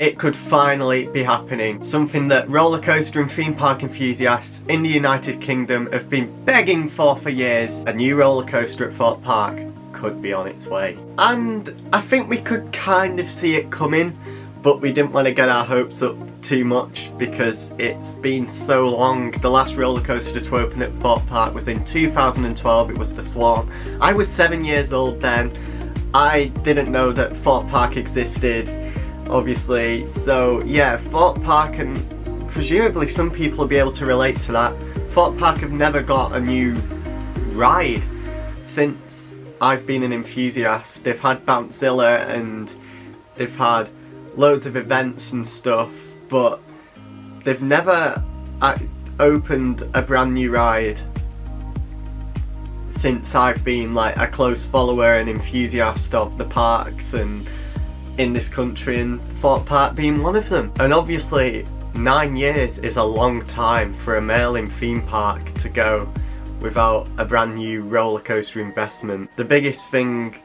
it could finally be happening. Something that roller coaster and theme park enthusiasts in the United Kingdom have been begging for years. A new roller coaster at Thorpe Park could be on its way. And I think we could kind of see it coming, but we didn't want to get our hopes up too much because it's been so long. The last roller coaster to open at Thorpe Park was in 2012, it was the Swan. I was 7 years old then. I didn't know that Thorpe Park existed, obviously, so yeah, Thorpe Park, and presumably some people will be able to relate to that. Thorpe Park have never got a new ride since I've been an enthusiast. They've had Bountzilla and they've had loads of events and stuff, but they've never opened a brand new ride since I've been like a close follower and enthusiast of the parks and in this country, and Thorpe Park being one of them. And obviously 9 years is a long time for a Merlin theme park to go without a brand new roller coaster investment. The biggest thing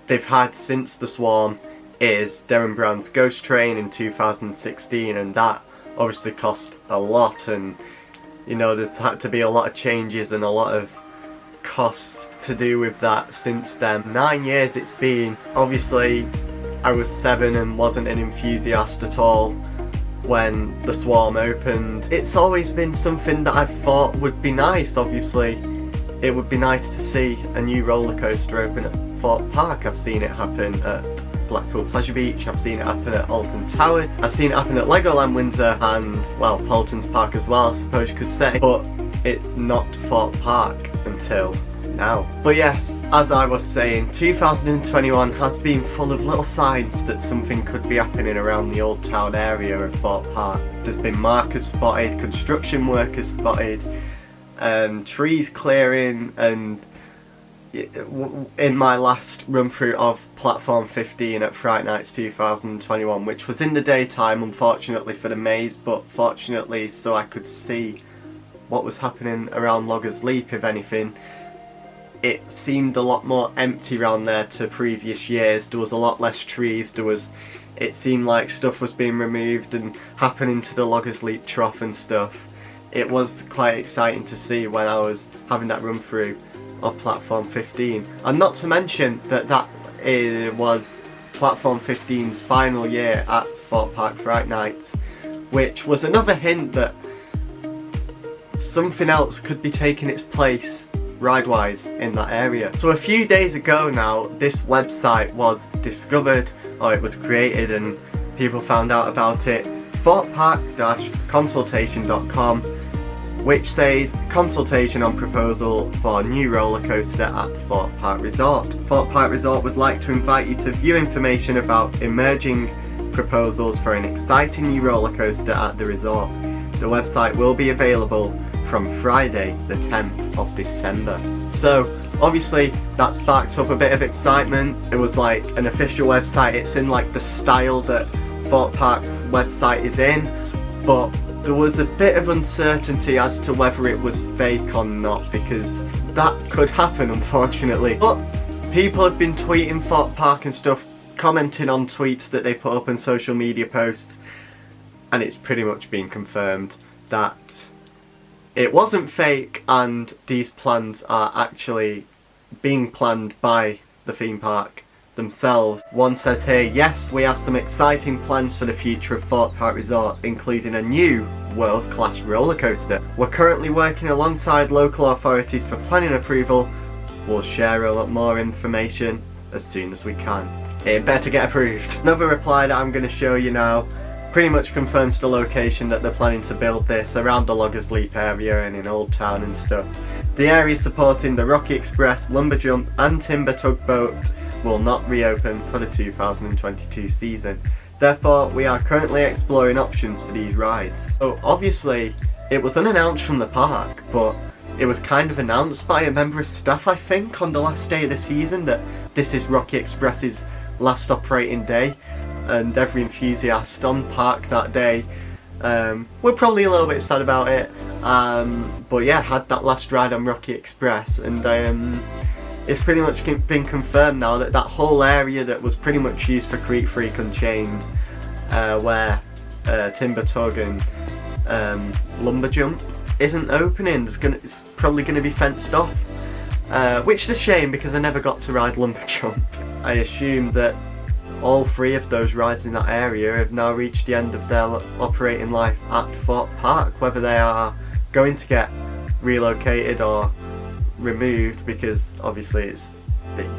they've had since the Swarm is Darren Brown's Ghost Train in 2016, and that obviously cost a lot, and you know, there's had to be a lot of changes and a lot of costs to do with that since then. 9 years it's been. Obviously I was 7 and wasn't an enthusiast at all when the Swarm opened. It's always been something that I've thought would be nice. Obviously it would be nice to see a new roller coaster open at Thorpe Park. I've seen it happen at Blackpool Pleasure Beach, I've seen it happen at Alton Towers, I've seen it happen at Legoland Windsor and, well, Paulton's Park as well, I suppose you could say, but it's not Thorpe Park until now. But yes, as I was saying, 2021 has been full of little signs that something could be happening around the Old Town area of Thorpe Park. There's been markers spotted, construction workers spotted, trees clearing, and in my last run through of Platform 15 at Fright Nights 2021, which was in the daytime unfortunately for the maze, but fortunately so I could see what was happening around Loggers Leap. If anything, it seemed a lot more empty around there to previous years. There was a lot less trees, it seemed like stuff was being removed and happening to the Loggers Leap trough and stuff. It was quite exciting to see when I was having that run through of Platform 15, and not to mention that was Platform 15's final year at Thorpe Park Fright Nights, which was another hint that something else could be taking its place ride-wise in that area. So a few days ago now, this website was discovered, or it was created and people found out about it, thorpepark-consultation.com, which says consultation on proposal for new roller coaster at Thorpe Park Resort. Thorpe Park Resort would like to invite you to view information about emerging proposals for an exciting new roller coaster at the resort. The website will be available from Friday the 10th of December. So obviously that sparked up a bit of excitement. It was like an official website, it's in like the style that Thorpe Park's website is in, but there was a bit of uncertainty as to whether it was fake or not, because that could happen unfortunately. But people have been tweeting Thorpe Park and stuff, commenting on tweets that they put up in social media posts, and it's pretty much been confirmed that it wasn't fake and these plans are actually being planned by the theme park themselves. One says here, yes, we have some exciting plans for the future of Thorpe Park Resort, including a new world-class roller coaster. We're currently working alongside local authorities for planning approval. We'll share a lot more information as soon as we can. It better get approved. Another reply that I'm going to show you now pretty much confirms the location that they're planning to build this, around the Loggers Leap area and in Old Town and stuff. The area supporting the Rocky Express, Lumber Jump and Timber Tugboat will not reopen for the 2022 season. Therefore, we are currently exploring options for these rides. So obviously, it was unannounced from the park, but it was kind of announced by a member of staff, I think, on the last day of the season, that this is Rocky Express's last operating day, and every enthusiast on park that day we're probably a little bit sad about it, but yeah, had that last ride on Rocky Express, and it's pretty much been confirmed now that that whole area that was pretty much used for Creek Freak Unchained where Timber Tug and Lumber Jump isn't opening. It's probably going to be fenced off, which is a shame because I never got to ride Lumber Jump. I assume that all 3 of those rides in that area have now reached the end of their operating life at Thorpe Park, whether they are going to get relocated or removed, because obviously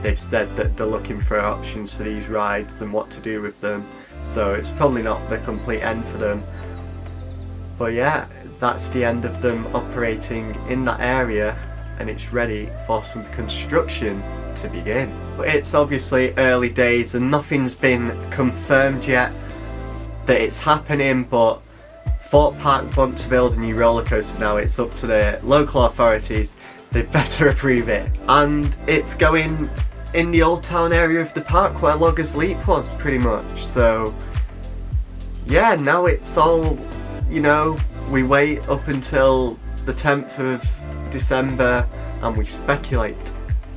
they've said that they're looking for options for these rides and what to do with them, so it's probably not the complete end for them. But yeah, that's the end of them operating in that area, and it's ready for some construction to begin. But it's obviously early days and nothing's been confirmed yet that it's happening, but Thorpe Park want to build a new roller coaster now. It's up to the local authorities. They better approve it. And it's going in the old town area of the park where Loggers Leap was, pretty much. So yeah, now it's all, you know, we wait up until the 10th of December and we speculate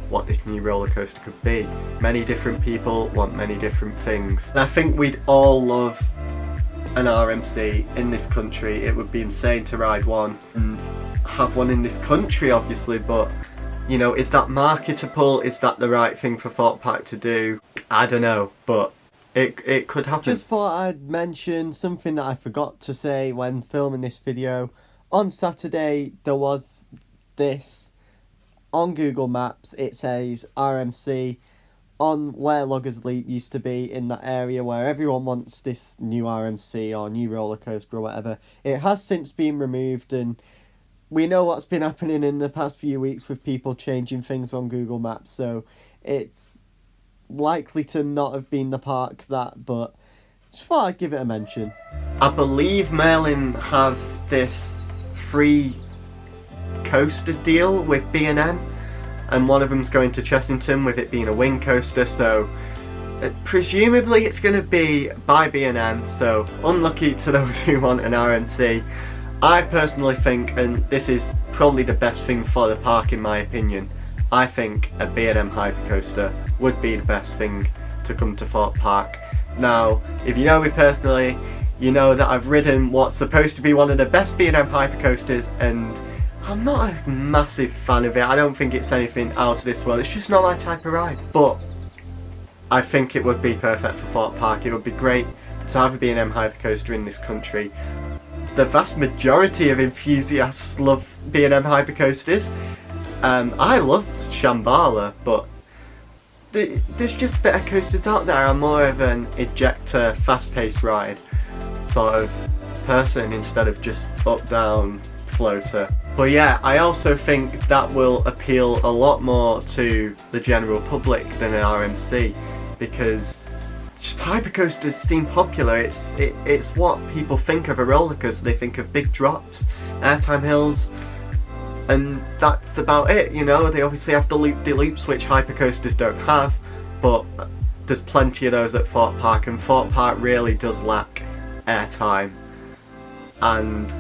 what this new roller coaster could be. Many different people want many different things. And I think we'd all love an RMC in this country. It would be insane to ride one and have one in this country, obviously, but you know, is that marketable? Is that the right thing for Thorpe Park to do? I don't know, but it could happen. Just thought I'd mention something that I forgot to say when filming this video. On Saturday there was this on Google Maps. It says RMC on where Loggers Leap used to be, in that area where everyone wants this new RMC or new roller coaster or whatever. It has since been removed, and we know what's been happening in the past few weeks with people changing things on Google Maps, so it's likely to not have been the park that, but just thought I'd give it a mention. I believe Merlin have this free coaster deal with B&M, and one of them's going to Chessington, with it being a wing coaster, so presumably it's going to be by B&M, so unlucky to those who want an RMC. I personally think, and this is probably the best thing for the park in my opinion, I think a B&M hypercoaster would be the best thing to come to Thorpe Park. Now, if you know me personally, you know that I've ridden what's supposed to be one of the best B&M hypercoasters, and I'm not a massive fan of it. I don't think it's anything out of this world. It's just not my type of ride. But I think it would be perfect for Thorpe Park. It would be great to have a B&M hypercoaster in this country. The vast majority of enthusiasts love B&M hypercoasters. I loved Shambhala, but there's just better coasters out there. I'm more of an ejector, fast-paced ride sort of person instead of just up-down floater. But yeah, I also think that will appeal a lot more to the general public than an RMC, because just hypercoasters seem popular. It's what people think of a roller coaster. They think of big drops, airtime hills, and that's about it, you know. They obviously have the loop-de-loops, which hypercoasters don't have, but there's plenty of those at Thorpe Park, and Thorpe Park really does lack airtime, and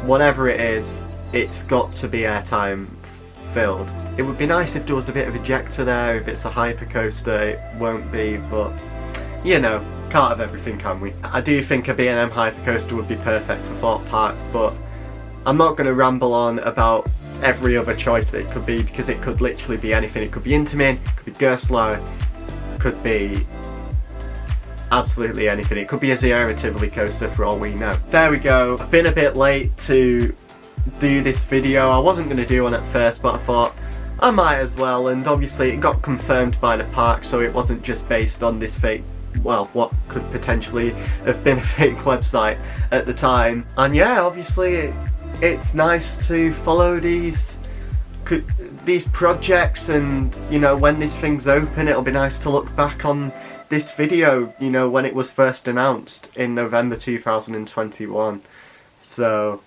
whatever it is, it's got to be airtime filled. It would be nice if there was a bit of ejector there. If it's a hypercoaster, it won't be, but you know, can't have everything, can we? I do think a B&M hypercoaster would be perfect for Thorpe Park, but I'm not going to ramble on about every other choice that it could be, because it could literally be anything. It could be Intamin, it could be Gerstlauer, it could be absolutely anything. It could be a Sierra Tivoli coaster for all we know. There we go. I've been a bit late to do this video. I wasn't going to do one at first, but I thought I might as well, and obviously it got confirmed by the park, so it wasn't just based on this fake, well, what could potentially have been a fake website at the time. And yeah, obviously it's nice to follow these projects, and you know, when this thing's open, it'll be nice to look back on this video, you know, when it was first announced in November 2021. So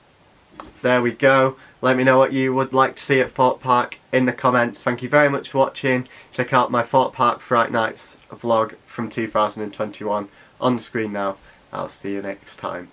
there we go. Let me know what you would like to see at Thorpe Park in the comments. Thank you very much for watching. Check out my Thorpe Park Fright Nights vlog from 2021 on the screen now. I'll see you next time.